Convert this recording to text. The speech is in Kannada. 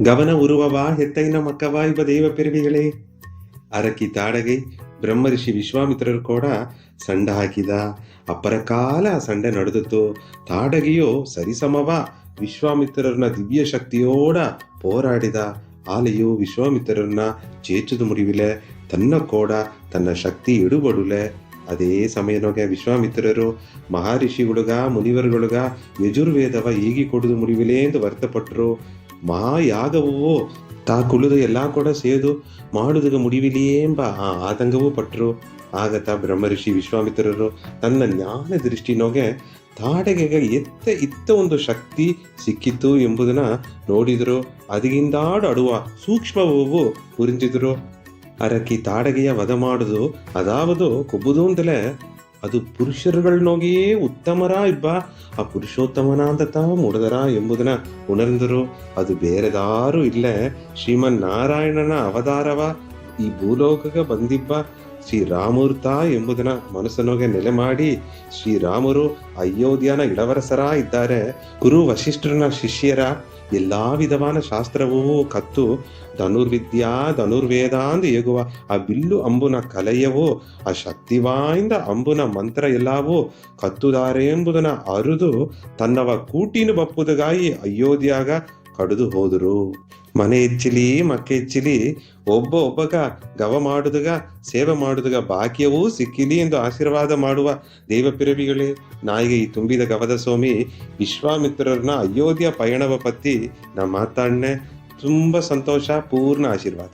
கவன உருவவா ஹெத்தைன மக்கவா இவ தெய்வ பிறவிகளே. ಅರಕಿ ತಾಡಗೈ ಬ್ರಹ್ಮರ್ಷಿ ವಿಶ್ವಾಮಿತ್ರರು ಕೂಡ ಸಂಡ ಹಾಕಿದ. ಅಪ್ಪರ ಕಾಲ ಆ ಸಂಡೆ ನಡೆದಿತ್ತು. ತಾಡಗಿಯೋ ಸರಿಸಮವ ವಿಶ್ವಾಮಿತ್ರರನ್ನ ದಿವ್ಯ ಶಕ್ತಿಯೋಡ போராடிದ. ಆಲೆಯೋ ವಿಶ್ವಾಮಿತ್ರರನ್ನ ಜೇಚುದು ಮುಡಿವಿಲೆ ತನ್ನ ಕೋಡ ತನ್ನ ಶಕ್ತಿ ಇಡುಬಡುಲೆ. ಅದೇ ಸಮಯನೊಗೆ ವಿಶ್ವಾಮಿತ್ರರು ಮಹರ್ಷಿಗುಳುಗ ಮುನಿವರುಗುಳುಗ ಯಜುರ್ವೇದವ ಈಗಿ ಕೊಡುದು ಮುಡಿವಿಲೆ ಎಂದು ವರ್ತಪಟ್ಟರು. ಮಹಾಯಾಗವೋ ತಾ ಕುಳಿದು ಎಲ್ಲ ಕೂಡ ಸೇದು ಮಾಡುವುದಕ್ಕೆ ಮುಡಿವಿಲಿಯೇ ಎಂಬ ಆ ಆತಂಕವೂ ಪಟ್ಟರು. ಆಗತ ಬ್ರಹ್ಮರ್ಷಿ ವಿಶ್ವಾಮಿತ್ರರು ತನ್ನ ಜ್ಞಾನ ದೃಷ್ಟಿನೊಗೆ ತಾಡಗೆಗೆ ಇತ್ತ ಒಂದು ಶಕ್ತಿ ಸಿಕ್ಕಿತ್ತು ಎಂಬುದನ್ನ ನೋಡಿದರು. ಅದಗಿಂದಾಡು ಅಡುವ ಸೂಕ್ಷ್ಮವು ಪುರಿಂಚಿದ್ರು. ಅರಕಿ ತಾಡಗೆಯ ವಧ ಮಾಡುದು ಅದಾವುದು ಕೊಬ್ಬುದು ಅಂತಲೇ ಅದು ಪುರುಷರುಗಳನ್ನೋಗಿಯೇ ಉತ್ತಮರ ಇಬ್ಬ ಆ ಪುರುಷೋತ್ತಮನ ಅಂತ ತಾವು ಮೂಡದರ ಎಂಬುದನ್ನ ಉಣರ್ಂದರು. ಅದು ಬೇರೆದಾರು ಇಲ್ಲೇ ಶ್ರೀಮನ್ ನಾರಾಯಣನ ಅವತಾರವ ಈ ಭೂಲೋಕಕ್ಕೆ ಬಂದಿಬ್ಬ ಶ್ರೀರಾಮೂರ್ತ ಎಂಬುದನ್ನ ಮನಸ್ಸನೊಗೆ ನೆಲೆ ಮಾಡಿ ಶ್ರೀರಾಮರು ಅಯೋಧ್ಯನ ಇಳವರಸರ ಇದ್ದಾರೆ. ಗುರು ವಶಿಷ್ಠರನ ಶಿಷ್ಯರ ಎಲ್ಲಾ ವಿಧವಾದ ಶಾಸ್ತ್ರವೂ ಕತ್ತು ಧನುರ್ವಿದ್ಯಾ ಧನುರ್ವೇದ ಅಂದು ಏಗುವ ಆ ಬಿಲ್ಲು ಅಂಬುನ ಕಲೆಯವೋ ಆ ಶಕ್ತಿವಾಯಿಂದ ಅಂಬುನ ಮಂತ್ರ ಎಲ್ಲವೂ ಕತ್ತುದಾರೆ ಎಂಬುದನ್ನ ಅರುದು ತನ್ನವ ಕೂಟಿನ ಬಪ್ಪುದಗಾಗಿ ಅಯೋಧ್ಯಾಗ ಕಡಿದು ಹೋದರು. ಮನೆ ಹೆಚ್ಚಿಲಿ ಮಕ್ಕೆ ಹೆಚ್ಚಿಲಿ ಒಬ್ಬಗ ಗವ ಮಾಡುದಗ ಸೇವೆ ಮಾಡುದಗ ಭಾಗ್ಯವೂ ಸಿಕ್ಕಿಲಿ ಎಂದು ಆಶೀರ್ವಾದ ಮಾಡುವ ದೇವ ಪಿರವಿಗಳೇ. ನಾಯಿಗೆ ಈ ತುಂಬಿದ ಗವದ ಸ್ವಾಮಿ ವಿಶ್ವಾಮಿತ್ರರನ್ನ ಅಯೋಧ್ಯ ಪಯಣವ ಪತ್ತಿ ನಾ ಮಾತಾಡ್ನೆ. ತುಂಬ ಸಂತೋಷ, ಪೂರ್ಣ ಆಶೀರ್ವಾದ.